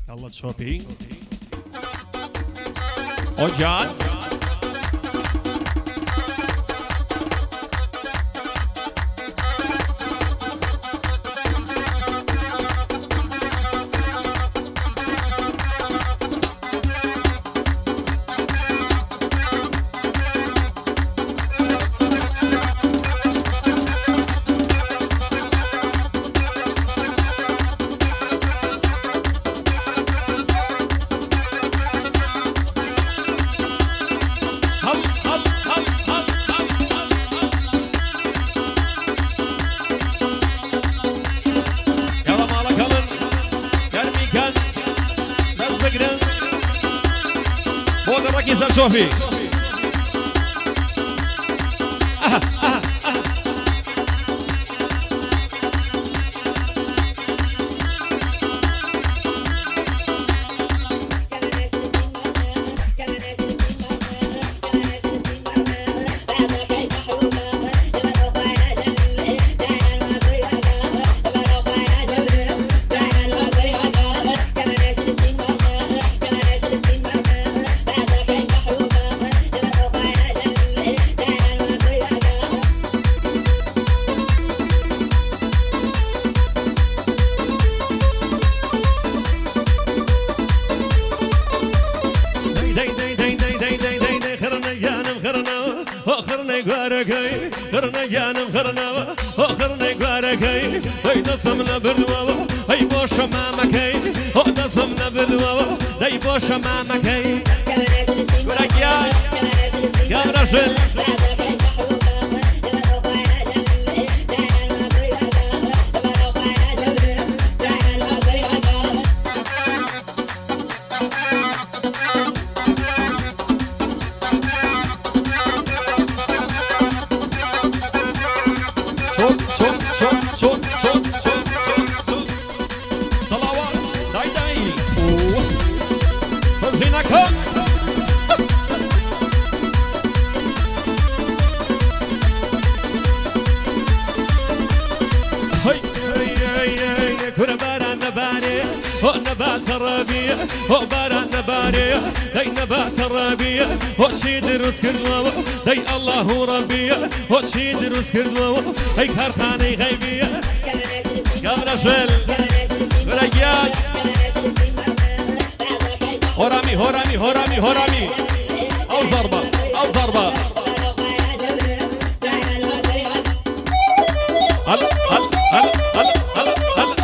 يلا تشوفي اوجان شوفي خرنا جانم خرنا خرنا قاركي هاي نصمنا بالوا هاي بوش مامكي هو نصمنا بالوا هاي بوش مامكي ولك يا رجل نبات الربيع هو باران نباريع داي نبات الربيع هو شي دروس كردوا داي الله ربيع هو شي دروس كردوا هاي كارخاني غيبية قام رجل رجال هرامي هرامي هرامي هرامي او ضربة او ضربة هل هل هل هل هل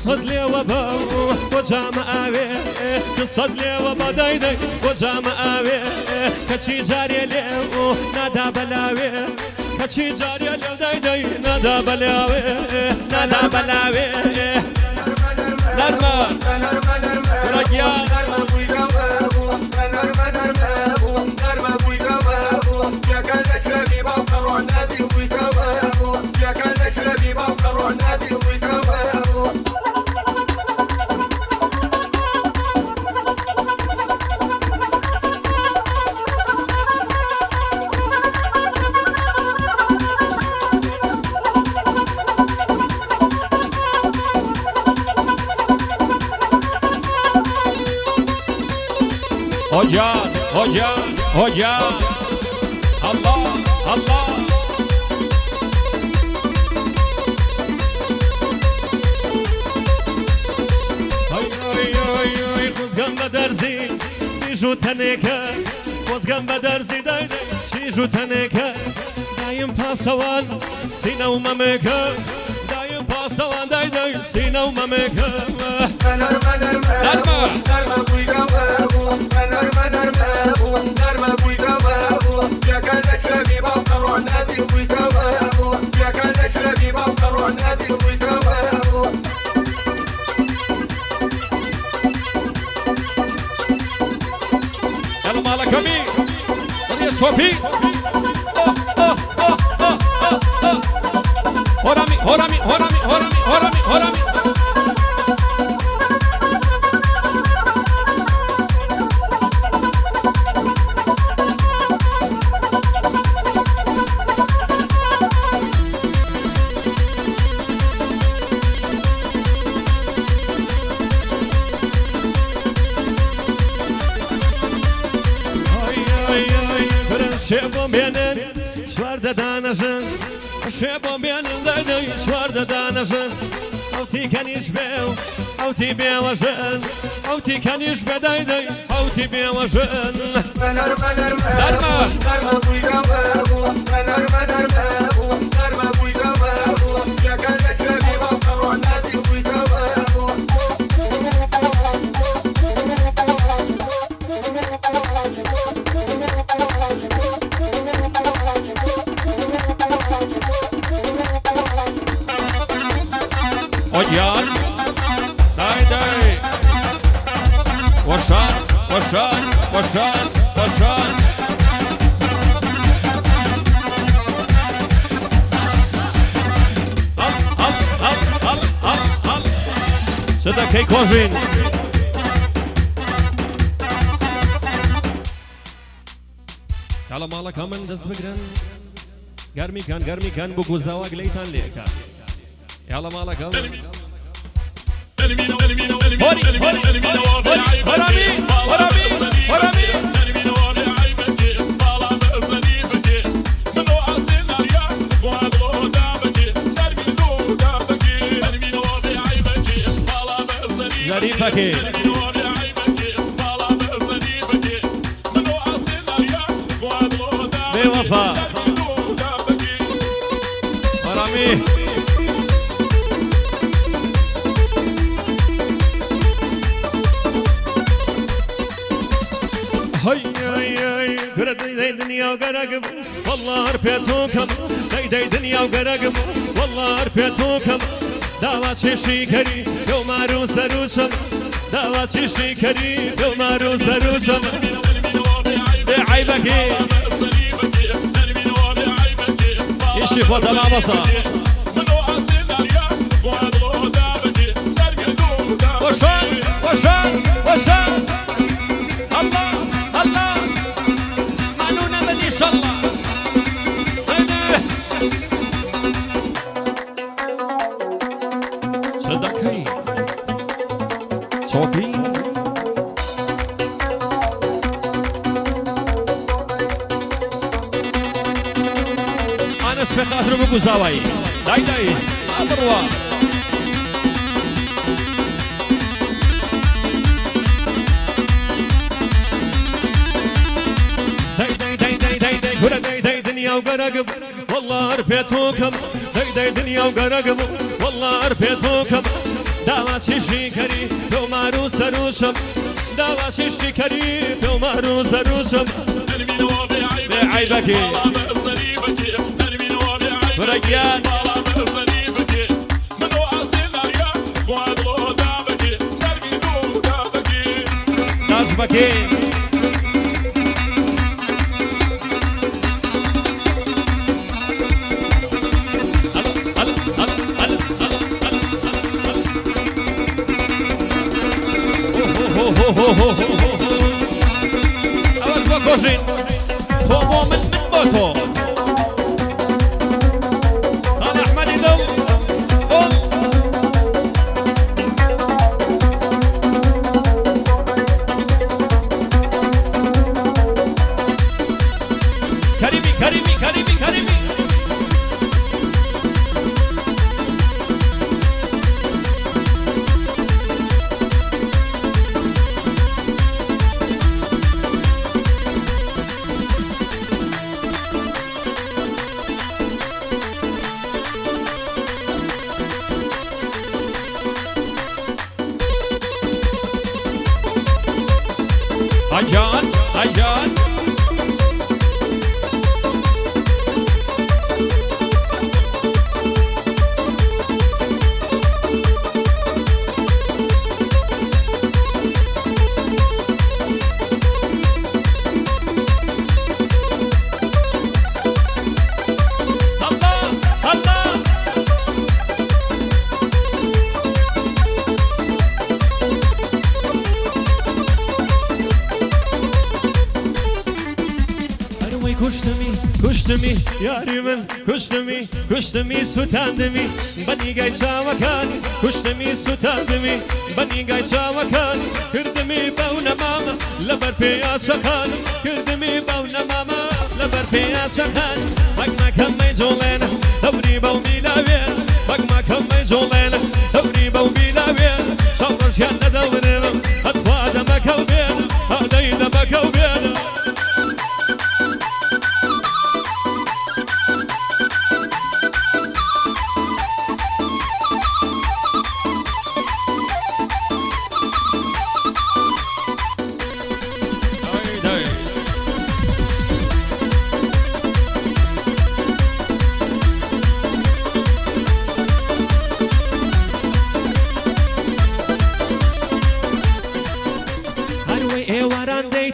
قصد لي وبا وجام آوي قصد لي وبا دايداي وجام آوي كشي جاري لي نادا بلاوي كشي جاري لي دايداي نادا بلاوي نادا بلاوي نرمى رجال هجان هجان هجان الله الله هاي هاي هاي هاي خزقان بدرزي تيجو تنكا خزقان بدرزي داي شيجو تنكا دايم باسوان سينا وماميكا دايم باسوان داي داي سينا وماميكا يلا مالك امين وليس وفي هرامي هرامي هرامي هرامي هرامي هرامي شباب بينن شوارد دانشن شباب بينن داي شوارد دانشن او تي كان يشبه او تي بيوجن او تي كان يشبه داي او تي بيوجن Oyan, dai, washan, washan, washan, washan. Al. Sıda key kozin. Kala mala kamen dazbegran. Garmi kan bu guzawa gleitan leka. يلا مالك هرامي ظريفك بوفا هرامي هاي قرد داي دنيا وقرقب والله رفيتوكم داي دنيا وقرقب والله رفيتوكم دعوات شيكري يوم عروس روشم دعوات شيكري يوم عروس روشم بعيبك يشي فوت العبصة وشان الله معنونا من إن شاء الله صدقي صوتي أنا سفقات ربكو زاوي داي أضروا داي دنيا وقرقب والله رفيتوكم داي دنيا وقرقب والله رفيتوكم دعوات شيكري يوم عروس روشم دعوات شيكري يوم عروس روشم بعيبك بريان ناجبك أول بكوشين تومو من موتو قال أحمد يدل كريمي هيا كشتمي ياري من كشتمي ستاندمي بني قاي شاوكاني كشتمي ستاندمي بني قاي شاوكاني كردمي بونا ماما لبر بيا شخاني كردمي بونا ماما لبر بيا شخاني بقما كمي جولينا دوري بومي لاوين بقما كمي جولينا دوري بومي لاوين شورش يانا دورنا أطفاد مكوبين هدين مكوبين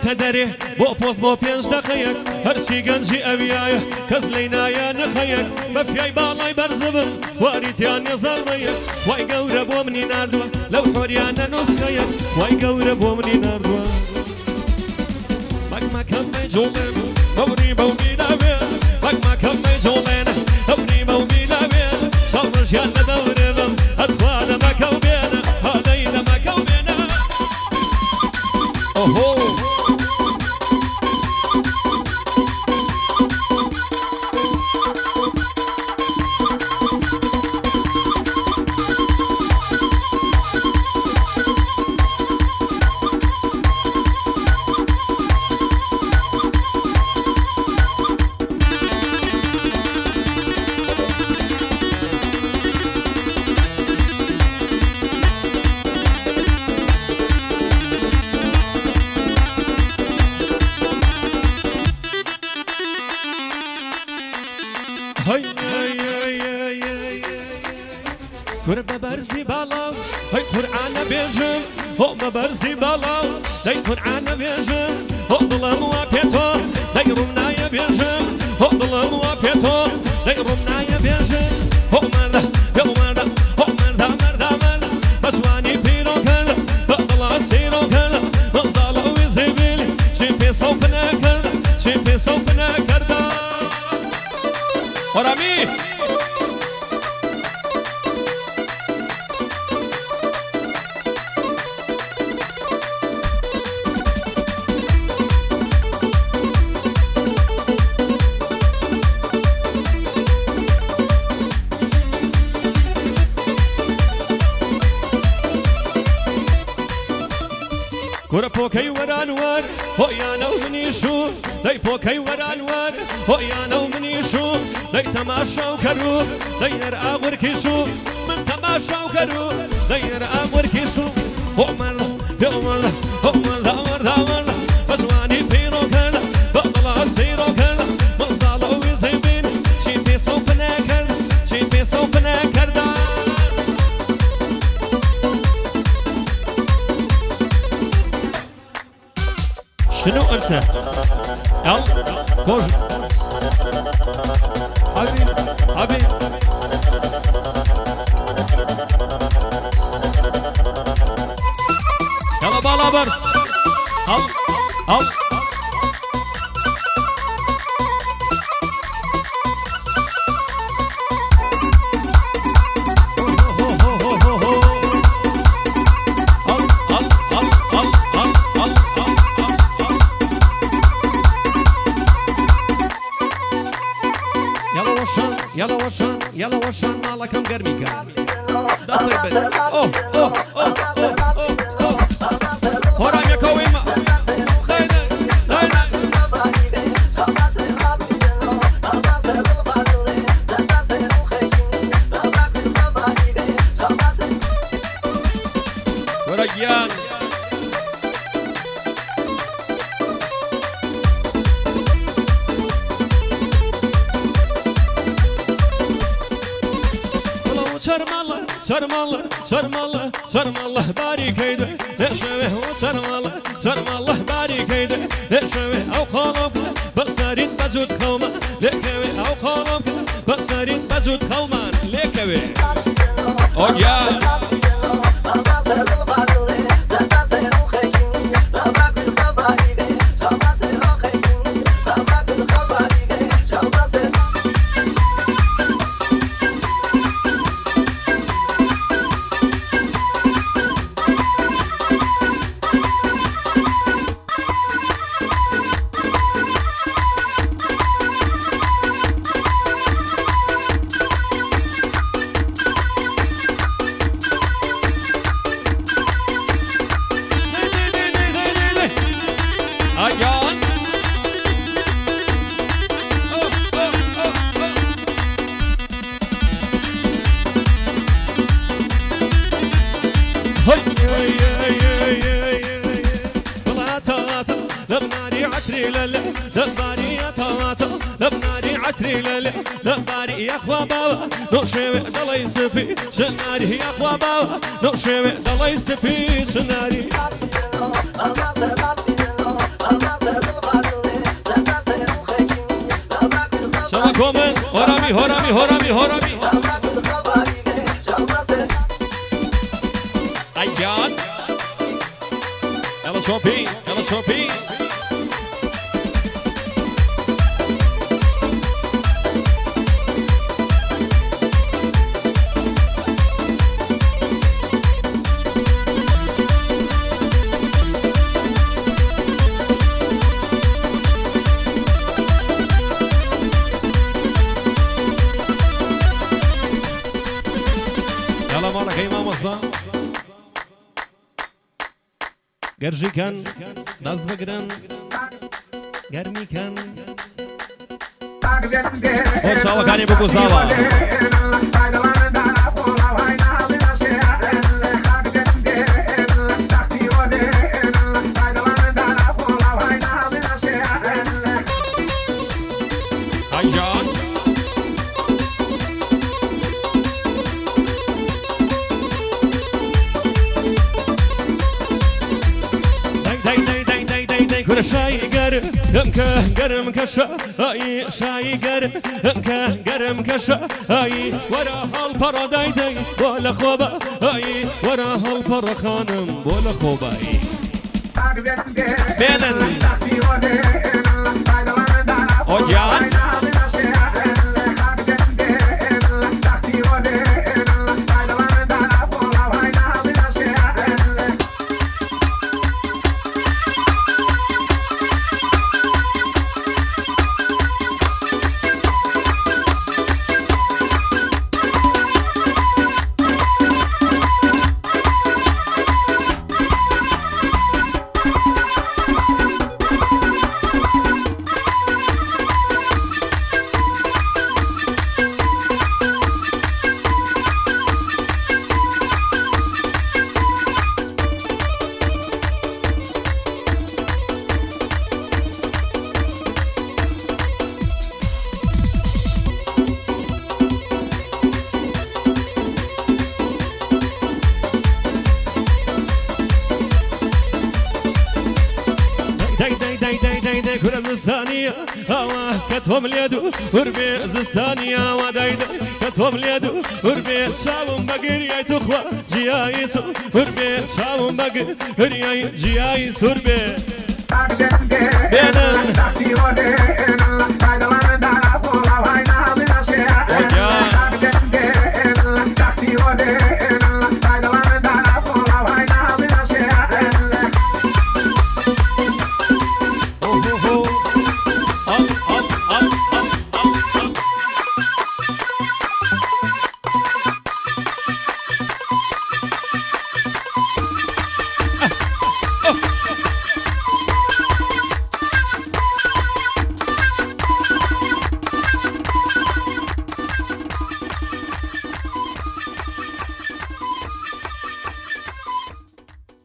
تدري بو بوز بو بينج دقيق هرشي قنجي أبيايا كز لينايا نقيق بفياي بالاي برزبن خواريتيان يزرميق واي قورب ومني ناردوا لو حوريانا نسخيق واي قورب ومني ناردوا بقما كمي جولين بوري بومي لابين بقما كمي جولين بوري بومي لابين شورش يانا دوربن أدخوانا مكوبين هادين مكوبين اوهو قرب برزي بالاو هاي قرآن بيجم هو برزي بالاو داي قرآن بيجم هو ظلم وبيتو داي رمنا بيجم هو ظلم وبيتو داي رمنا بيجم هو مرة يا مرة هو مرة مرة مرة بسواني بيرو كلا بطلع سيرو كلا مغزالو ويزيبيلي شيبي صوفنا كلا شيبي صوفنا كردا ورامي كورا بوكي ورانوان هو يا نو مني شو داي بوكي ورانوان هو يا نو مني شو داي تماشا وكرو داي نرقى وركيشو من تماشا وكرو داي نرقى وركيشو هو مرة هو مرة هو مرة مرة مرة بزواني بيرو كلا بطلع سيرو كلا مغزالو ويزيبين شي صوفنا كردا شي صوفنا كردا شنو انت؟ يلا كوز حبيبي حبيبي يلا بالا برس هل هل يلا وشان مالكم قرميكا ده صيبت اوه اوه اوه اوه اوه هورا يا كويمة ورجال سرم الله باري كيده لشوه وسرم الله باري كيده لشوه أو خالق بصارين بزود خوما لكوي أو خالق بصارين بزود خوما لكوي أوجا لباري يا اخوا بابا نوشوي دلي سبي سناري يا اخوا بابا نوشوي دلي سبي سناري سوا كومن هرامي ايان يلا شوبي گرجی کن دست بگیرن گرمی کن خود ساوا کنی بگو ساوا شاي قرم قرم كشا هاي شاي قرم قرم كشا هاي ورا هالبرادايدي ولا خوبا هاي ورا هالبر خانم ولا خوبا بينن اوجان زستانية هوا كتهم اليدو وربي زستانية ودايدة كتهم اليدو وربي شاوم بقر يا تخوى جيايسو وربي شاوم بقر يا جيايس وربي بينن